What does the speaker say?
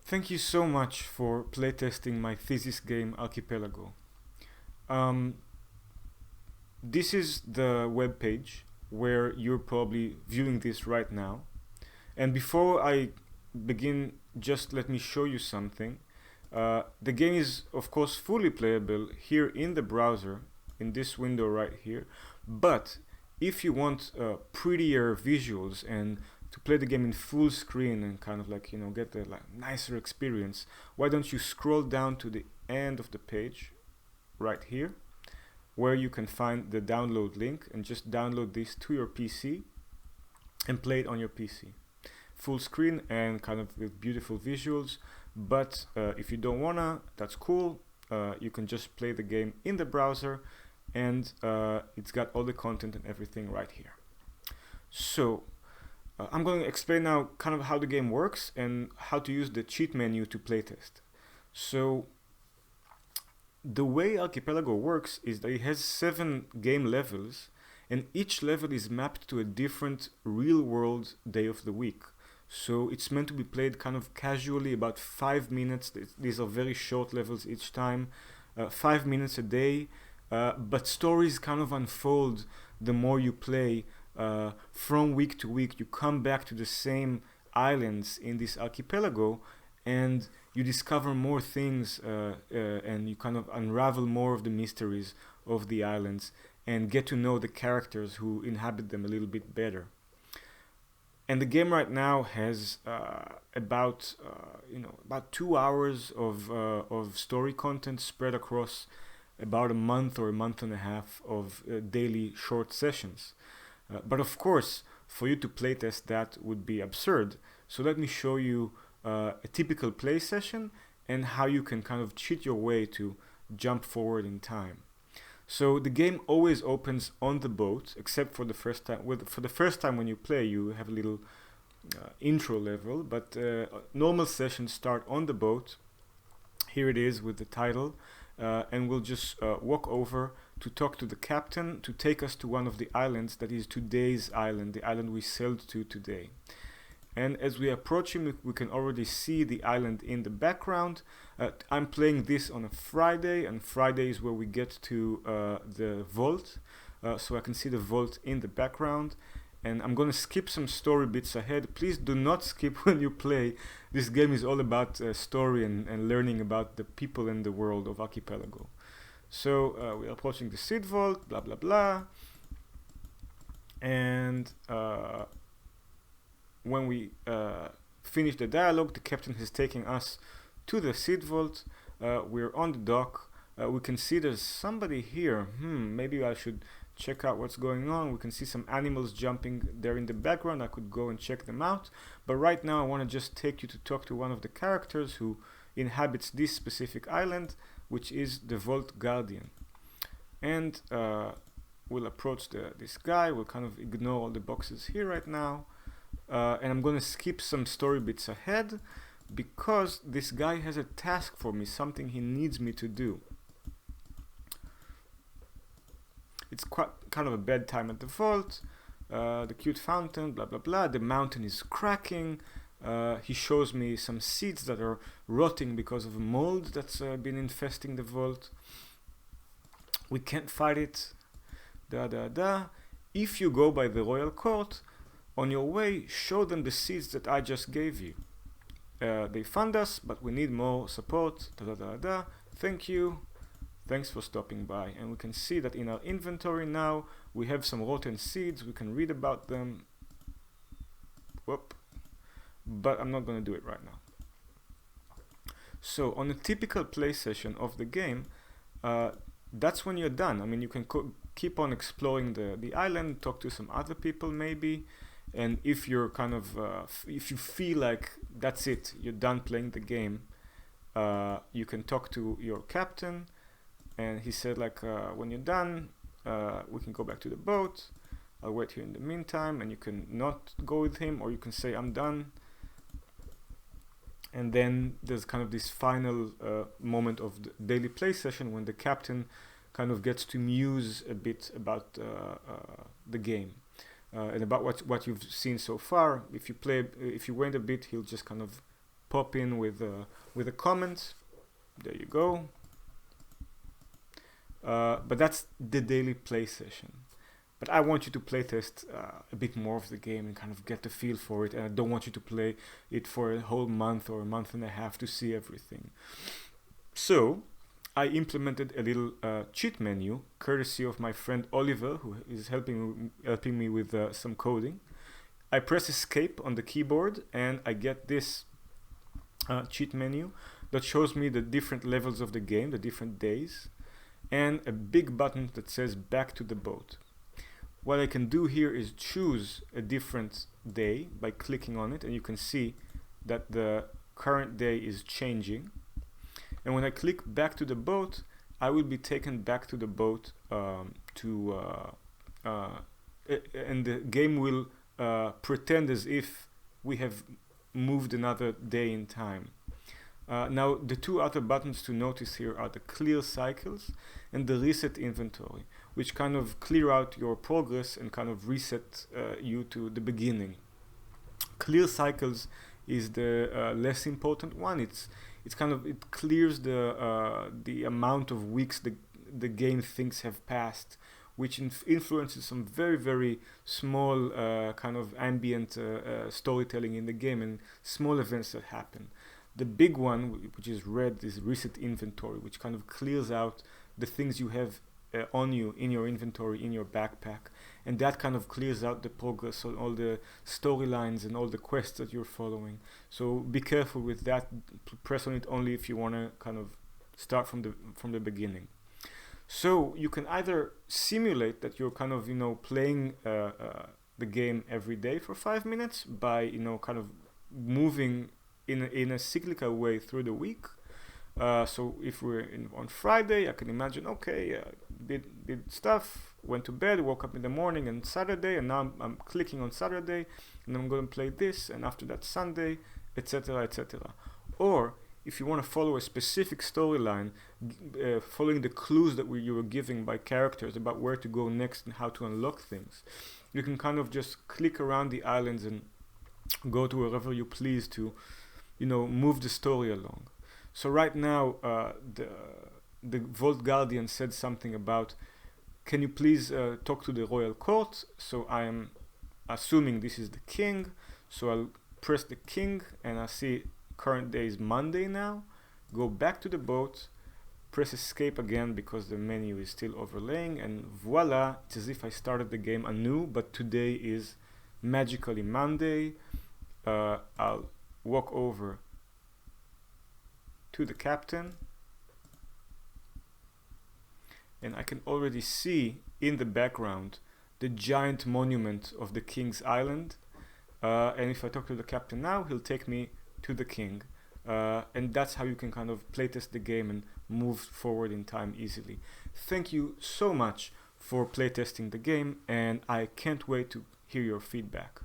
Thank you so much for playtesting my thesis game Archipelago. Um, this is the web page where you're probably viewing this right now. And before I begin, just let me show you something. The game is, of course, fully playable here in the browser, in this window right here. But if you want prettier visuals and to play the game in full screen and kind of like get a nicer experience, why don't you scroll down to the end of the page right here, where you can find the download link, and just download this to your PC and play it on your PC. Full screen and kind of with beautiful visuals. But if you don't wanna, that's cool. You can just play the game in the browser, and it's got all the content and everything right here. So I'm going to explain now kind of how the game works and how to use the cheat menu to playtest. So the way Archipelago works is that it has 7 game levels, and each level is mapped to a different real-world day of the week. So it's meant to be played kind of casually, about 5 minutes. These are very short levels each time, 5 minutes a day. But stories kind of unfold the more you play. From week to week, you come back to the same islands in this archipelago, and you discover more things, and you kind of unravel more of the mysteries of the islands and get to know the characters who inhabit them a little bit better. And the game right now has about 2 hours of story content spread across about a month or a month and a half of daily short sessions. But of course, for you to playtest that would be absurd. So let me show you a typical play session and how you can kind of cheat your way to jump forward in time. So the game always opens on the boat, except for the first time. For the first time when you play, you have a little intro level, but normal sessions start on the boat. Here it is with the title, and we'll just walk over to talk to the captain to take us to one of the islands that is today's island, the island we sailed to today. And as we approach him, we can already see the island in the background. I'm playing this on a Friday, and Friday is where we get to the vault. So I can see the vault in the background. And I'm going to skip some story bits ahead. Please do not skip when you play. This game is all about story and learning about the people and the world of Archipelago. So we're approaching the seed vault, blah, blah, blah. And when we finish the dialogue, the captain is taking us to the seed vault. We're on the dock. We can see there's somebody here. Maybe I should check out what's going on. We can see some animals jumping there in the background. I could go and check them out. But right now I want to just take you to talk to one of the characters who inhabits this specific island, which is the Vault Guardian. And we'll approach this guy. We'll kind of ignore all the boxes here right now. And I'm going to skip some story bits ahead because this guy has a task for me, something he needs me to do. It's quite kind of a bad time at the vault. The cute fountain, blah blah blah. The mountain is cracking. He shows me some seeds that are rotting because of a mold that's been infesting the vault. We can't fight it. Da da da. If you go by the royal court, on your way, show them the seeds that I just gave you. They fund us, but we need more support. Da da da da. Thank you. Thanks for stopping by. And we can see that in our inventory now we have some rotten seeds. We can read about them. Whoop. But I'm not going to do it right now. So on a typical play session of the game, that's when you're done. I mean, you can keep on exploring the island, talk to some other people maybe, and if you're kind of if you feel like that's it, you're done playing the game, you can talk to your captain, and he said like when you're done, we can go back to the boat. I'll wait here in the meantime, and you can not go with him, or you can say I'm done. And then there's kind of this final moment of the daily play session when the captain kind of gets to muse a bit about the game and about what you've seen so far. If you wait a bit, he'll just kind of pop in with a comment. There you go. But that's the daily play session. But I want you to playtest a bit more of the game and kind of get the feel for it. And I don't want you to play it for a whole month or a month and a half to see everything. So I implemented a little cheat menu, courtesy of my friend Oliver, who is helping me with some coding. I press escape on the keyboard and I get this cheat menu that shows me the different levels of the game, the different days, and a big button that says back to the boat. What I can do here is choose a different day by clicking on it, and you can see that the current day is changing. And when I click back to the boat, I will be taken back to the boat and the game will pretend as if we have moved another day in time. Now the two other buttons to notice here are the clear cycles and the reset inventory, which kind of clear out your progress and kind of reset you to the beginning. Clear cycles is the less important one. It clears the amount of weeks the game thinks have passed, which influences some very, very small kind of ambient storytelling in the game and small events that happen. The big one, which is red, is reset inventory, which kind of clears out the things you have on you in your inventory, in your backpack, and that kind of clears out the progress on all the storylines and all the quests that you're following. So be careful with that. Press on it only if you want to kind of start from the beginning. So you can either simulate that you're kind of playing the game every day for 5 minutes by kind of moving in a cyclical way through the week. So if we're on Friday, I can imagine, okay, did stuff, went to bed, woke up in the morning, and Saturday, and now I'm clicking on Saturday, and I'm going to play this, and after that Sunday, etc., etc. Or if you want to follow a specific storyline, following the clues that you were giving by characters about where to go next and how to unlock things, you can kind of just click around the islands and go to wherever you please to move the story along. So right now the Vault Guardian said something about, can you please talk to the royal court? So I am assuming this is the king, so I'll press the king and I see current day is Monday now. Go back to the boat, press escape again because the menu is still overlaying, and voila, it's as if I started the game anew, but today is magically Monday. I'll walk over to the captain, and I can already see in the background the giant monument of the King's Island, and if I talk to the captain now, he'll take me to the king, and that's how you can kind of playtest the game and move forward in time easily. Thank you so much for playtesting the game, and I can't wait to hear your feedback.